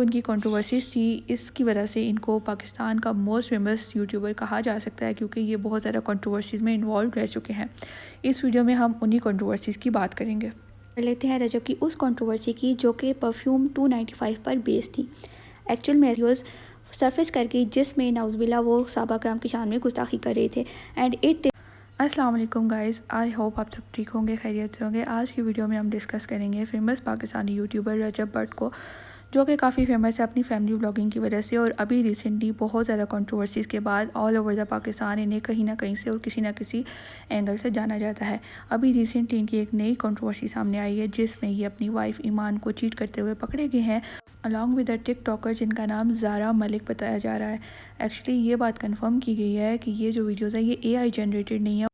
उनकी कंट्रोवर्सीज थी, इसकी वजह से इनको पाकिस्तान का मोस्ट फेमस यूट्यूबर कहा जा सकता है, क्योंकि ये बहुत ज़्यादा कंट्रोवर्सीज में इन्वॉल्व रह चुके हैं। इस वीडियो में हम उन्हीं कंट्रोवर्सीज की बात करेंगे। कर लेते हैं रजब की उस कंट्रोवर्सी की जो कि परफ्यूम 295 पर बेस्ड थी। एक्चुअल में वीडियोस सरफेस करके जिसमें नाउज़बिल्ला वो साहबा कराम की शान में गुस्ताखी कर रहे थे एंड इट अस्सलाम वालेकुम गाइस, आई होप आप सब ठीक होंगे, खैरियत से होंगे। आज की वीडियो में हम डिस्कस करेंगे फेमस पाकिस्तानी यूट्यूबर रजब भट्ट को, जो कि काफ़ी फेमस है अपनी फैमिली व्लॉगिंग की वजह से। और अभी रिसेंटली बहुत ज़्यादा कंट्रोवर्सीज़ के बाद ऑल ओवर द पाकिस्तान इन्हें कहीं ना कहीं से और किसी ना किसी एंगल से जाना जाता है। अभी रिसेंटली इनकी एक नई कंट्रोवर्सी सामने आई है, जिसमें ये अपनी वाइफ ईमान को चीट करते हुए पकड़े गए हैं, अलॉन्ग विद अ टिकटॉकर जिनका नाम ज़ारा मलिक बताया जा रहा है। एक्चुअली ये बात कंफर्म की गई है कि ये जो वीडियोज़ है ये AI जनरेटेड नहीं है,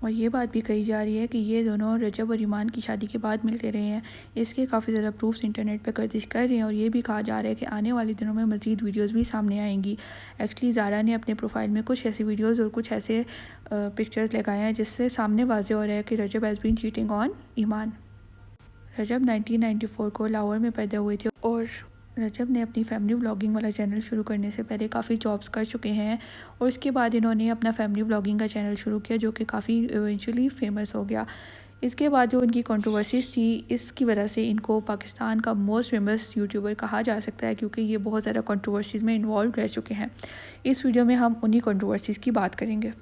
और ये बात भी कही जा रही है कि ये दोनों रजब और ईमान की शादी के बाद मिलते रहे हैं। इसके काफ़ी ज़्यादा प्रूफ्स इंटरनेट पर गर्दिश कर रहे हैं, और ये भी कहा जा रहा है कि आने वाले दिनों में मज़ीद वीडियोस भी सामने आएंगी। एक्चुअली ज़ारा ने अपने प्रोफाइल में कुछ ऐसी वीडियोस और कुछ ऐसे पिक्चर्स लगाए हैं जिससे सामने वाज़ेह हो रहा है कि रजब हैज़ बीन चीटिंग ऑन ईमान। रजब 1994 को लाहौर में पैदा हुए थे, और रजब ने अपनी फैमिली व्लॉगिंग वाला चैनल शुरू करने से पहले काफ़ी जॉब्स कर चुके हैं, और उसके बाद इन्होंने अपना फैमिली व्लॉगिंग का चैनल शुरू किया, जो कि काफ़ी इवेंचुअली फेमस हो गया। इसके बाद जो उनकी कंट्रोवर्सीज़ थी, इसकी वजह से इनको पाकिस्तान का मोस्ट फेमस यूट्यूबर कहा जा सकता है, क्योंकि ये बहुत ज़्यादा कंट्रोवर्सीज़ में इन्वॉल्व रह चुके हैं। इस वीडियो में हम उन्हीं कंट्रोवर्सीज़ की बात करेंगे।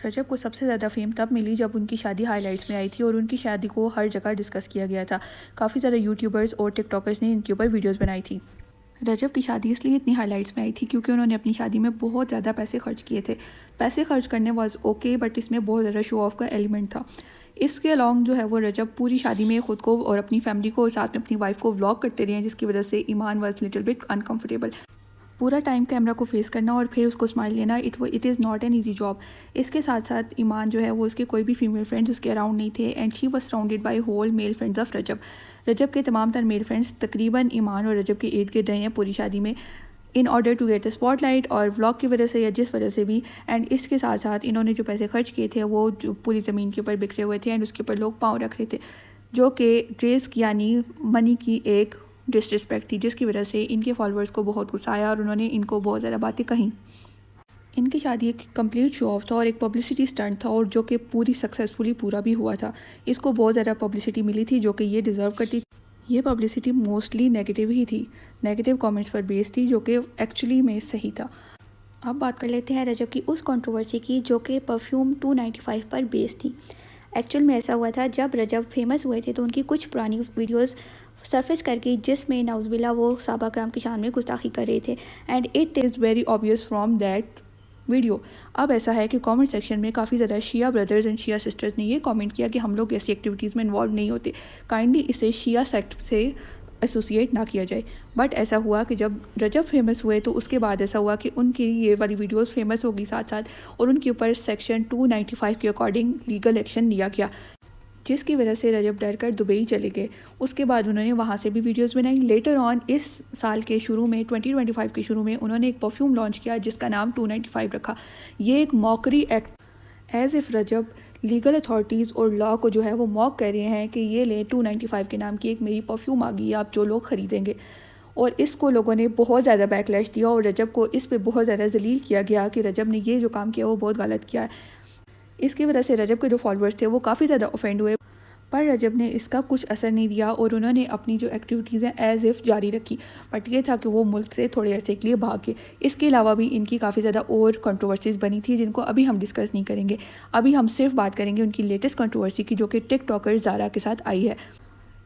रजब को सबसे ज़्यादा फेम तब मिली जब उनकी शादी हाइलाइट्स में आई थी, और उनकी शादी को हर जगह डिस्कस किया गया था। काफ़ी ज़्यादा यूट्यूबर्स और टिकटॉकर्स ने इनके ऊपर वीडियोस बनाई थी। रजब की शादी इसलिए इतनी हाइलाइट्स में आई थी क्योंकि उन्होंने अपनी शादी में बहुत ज़्यादा पैसे खर्च किए थे। पैसे खर्च करने वाज ओके, बट इसमें बहुत ज़्यादा शो ऑफ का एलिमेंट था। इसके अलॉन्ग जो है वो रजब पूरी शादी में ख़ुद को और अपनी फैमिली को और साथ में अपनी वाइफ को व्लॉग करते रहे हैं, जिसकी वजह से ईमान वाज लिटिल बिट अनकम्फर्टेबल। पूरा टाइम कैमरा को फेस करना और फिर उसको स्माइल लेना, it is not an easy job. इसके साथ साथ ईमान जो है वो उसके कोई भी फीमेल फ्रेंड्स उसके अराउंड नहीं थे, and she was surrounded by whole male friends of Rajab. Rajab के तमाम तर मेल फ्रेंड्स तकरीबन ईमान और रजब के इर्द गिर्द रहे हैं पूरी शादी में, in order to get the spotlight और व्लॉग की वजह से या जिस वजह से भी। एंड इसके साथ साथ इन्होंने जो पैसे खर्च किए थे वो जो पूरी ज़मीन के ऊपर बिखरे हुए थे, एंड उसके ऊपर लोग पाँव रख रहे थे, जो कि ड्रेस यानी मनी की एक डिसरिस्पेक्ट थी, जिसकी वजह से इनके फॉलोअर्स को बहुत गुस्सा आया और उन्होंने इनको बहुत ज़्यादा बातें कहीं। इनकी शादी एक कंप्लीट शो ऑफ था और एक पब्लिसिटी स्टंट था, और जो कि पूरी सक्सेसफुली पूरा भी हुआ था। इसको बहुत ज़्यादा पब्लिसिटी मिली थी जो कि ये डिज़र्व करती। ये पब्लिसिटी मोस्टली नेगेटिव ही थी, नेगेटिव कमेंट्स पर बेस्ड थी, जो कि एक्चुअली में सही था। अब बात कर लेते हैं रजब की उस कंट्रोवर्सी की जो कि परफ्यूम 295 पर बेस्ड थी। एक्चुअल में ऐसा हुआ था, जब रजब फेमस हुए थे तो उनकी कुछ पुरानी वीडियोस सरफेस करके जिसमें नाउज़बिल्ला वो साहबा कराम की शान में गुस्ताखी कर रहे थे and it is very obvious from that video. अब ऐसा है कि कमेंट सेक्शन में काफ़ी ज़्यादा शिया ब्रदर्स एंड शिया सिस्टर्स ने ये कमेंट किया कि हम लोग ऐसी एक्टिविटीज़ में इन्वॉल्व नहीं होते, काइंडली इसे शिया सेक्ट से एसोसिएट ना किया जाए। बट ऐसा हुआ कि जब रजब फेमस हुए तो उसके बाद ऐसा हुआ कि उनकी ये वाली वीडियोस फेमस होगी साथ साथ, और उनके ऊपर सेक्शन 295 के अकॉर्डिंग लीगल एक्शन लिया गया, जिसकी वजह से रजब डर कर दुबई चले गए। उसके बाद उन्होंने वहाँ से भी वीडियोस बनाई। लेटर ऑन इस साल के शुरू में 2025 के शुरू में उन्होंने एक परफ्यूम लॉन्च किया जिसका नाम 295 रखा। ये एक mockery act, as if Rajab legal authorities और लॉ को जो है वो मॉक कर रहे हैं कि ये ले 295 के नाम की एक मेरी परफ्यूम आ गई, आप जो लोग ख़रीदेंगे। और इसको लोगों ने बहुत ज़्यादा बैकलैश दिया, और रजब को इस पे बहुत ज़्यादा जलील किया गया कि रजब ने ये जो काम किया वो बहुत गलत किया है। इसकी वजह से रजब के जो फॉलोअर्स थे वो काफ़ी ज़्यादा ऑफेंड हुए, पर रजब ने इसका कुछ असर नहीं दिया और उन्होंने अपनी जो एक्टिविटीज़ हैं एज़ इफ़ जारी रखी। बट ये था कि वो मुल्क से थोड़े अरसे के लिए भाग गए। इसके अलावा भी इनकी काफ़ी ज़्यादा और कंट्रोवर्सीज़ बनी थी जिनको अभी हम डिस्कस नहीं करेंगे। अभी हम सिर्फ बात करेंगे उनकी लेटेस्ट कंट्रोवर्सी की, जो कि टिकटॉकर ज़ारा के साथ आई है।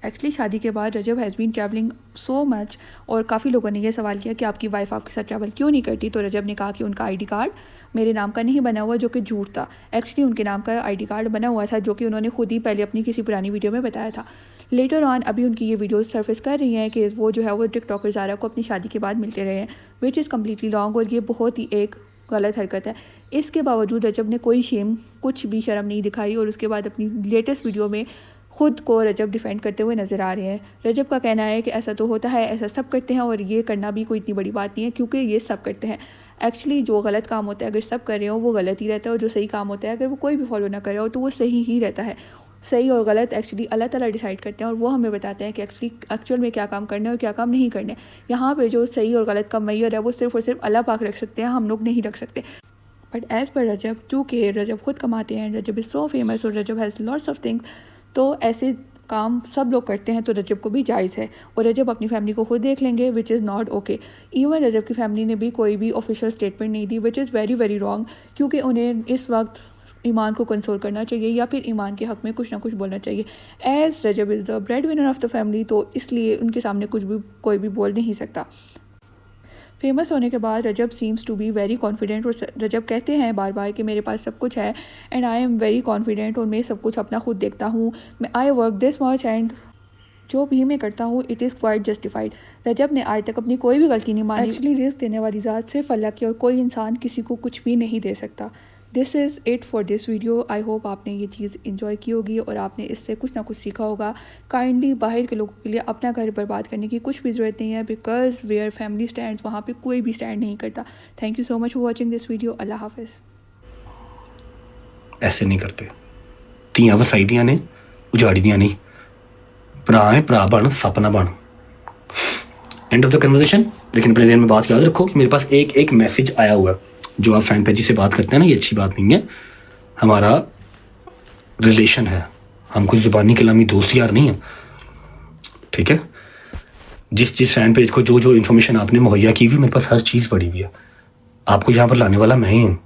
एक्चुअली शादी के बाद Rajab has been travelling so much, और काफ़ी लोगों ने यह सवाल किया कि आपकी वाइफ आपके साथ ट्रैवल क्यों नहीं करती, तो रजब ने कहा कि उनका आईडी कार्ड मेरे नाम का नहीं बना हुआ, जो कि झूठ था। एक्चुअली उनके नाम का आईडी कार्ड बना हुआ था, जो कि उन्होंने खुद ही पहले अपनी किसी पुरानी वीडियो में बताया था। लेटर ऑन अभी उनकी ये वीडियोस सरफेस कर रही हैं कि वो जो है वो टिकटॉकर ज़ारा को अपनी शादी के बाद मिलते रहे हैं, विच इज़ कम्प्लीटली रॉन्ग, और ये बहुत ही एक गलत हरकत है। इसके बावजूद रजब ने कोई शेम, कुछ भी शर्म नहीं दिखाई, और उसके बाद अपनी लेटेस्ट वीडियो में खुद को रजब डिफेंड करते हुए नज़र आ रहे हैं। रजब का कहना है कि ऐसा तो होता है, ऐसा सब करते हैं, और ये करना भी कोई इतनी बड़ी बात नहीं है क्योंकि ये सब करते हैं। एक्चुअली जो गलत काम होता है अगर सब कर रहे हो वो गलत ही रहता है, और जो सही काम होता है अगर वो कोई भी फॉलो ना कर रहा हो तो वो सही ही रहता है। सही और गलत एक्चुअली अल्लाह ताला डिसाइड करते हैं और वो हमें बताते हैं कि एक्चुअल में क्या काम करना है और क्या काम नहीं करना है। यहाँ पे जो सही और गलत का मैयर है वो सिर्फ़ और सिर्फ अल्लाह पाक रख सकते हैं, हम लोग नहीं रख सकते। बट एज़ पर रजब, चूँकि रजब खुद कमाते हैं, रजब इज़ सो फेमस और रजब हैज़ लॉट्स ऑफ थिंग्स, तो ऐसे काम सब लोग करते हैं तो रजब को भी जायज़ है और रजब अपनी फैमिली को खुद देख लेंगे, which is not okay. Even Rajab की फैमिली ने भी कोई भी ऑफिशियल स्टेटमेंट नहीं दी, which is very very wrong, क्योंकि उन्हें इस वक्त ईमान को कंसोल करना चाहिए या फिर ईमान के हक़ में कुछ ना कुछ बोलना चाहिए। As Rajab is the breadwinner of the family, तो इसलिए उनके सामने कोई भी बोल नहीं सकता। फेमस होने के बाद Rajab seems to be very confident और रजब कहते हैं बार बार कि मेरे पास सब कुछ है and I am very confident और मैं सब कुछ अपना खुद देखता हूँ, मैं I work this much and जो भी मैं करता हूँ इट इज़ क्वाइट जस्टिफाइड। रजब ने आज तक अपनी कोई भी गलती नहीं मानी। एक्चुअली रिस्क देने वाली ज़ात सिर्फ अल्लाह की और कोई इंसान किसी को कुछ भी नहीं दे सकता। This is it for this video. I hope आपने ये चीज़ इंजॉय की होगी और आपने इससे कुछ ना कुछ सीखा होगा। काइंडली बाहर के लोगों के लिए अपना घर बर्बाद करने की कुछ भी ज़रूरत नहीं है, बिकॉज वेयर फैमिली स्टैंड वहाँ पे कोई भी स्टैंड नहीं करता। Thank you so much for watching this video. अल्लाह हाफिज़। ऐसे नहीं करते, ਧੀਆਂ ਵਸਾਈ ਦੀਆਂ ਨੇ, ਉਜਾੜੀ ਦੀਆਂ नहीं। भरा है भरा बन, सपना बन। End of the conversation. लेकिन अपने दिन में बात याद रखो कि मेरे पास एक मैसेज आया हुआ है। जो आप फैन पेजी से बात करते हैं ना, ये अच्छी बात नहीं है। हमारा रिलेशन है, हम कोई ज़ुबानी कलामी दोस्त यार नहीं है, ठीक है। जिस फैन पेज को जो इन्फॉर्मेशन आपने मुहैया की हुई, मेरे पास हर चीज़ पड़ी हुई है। आपको यहाँ पर लाने वाला मैं ही हूँ।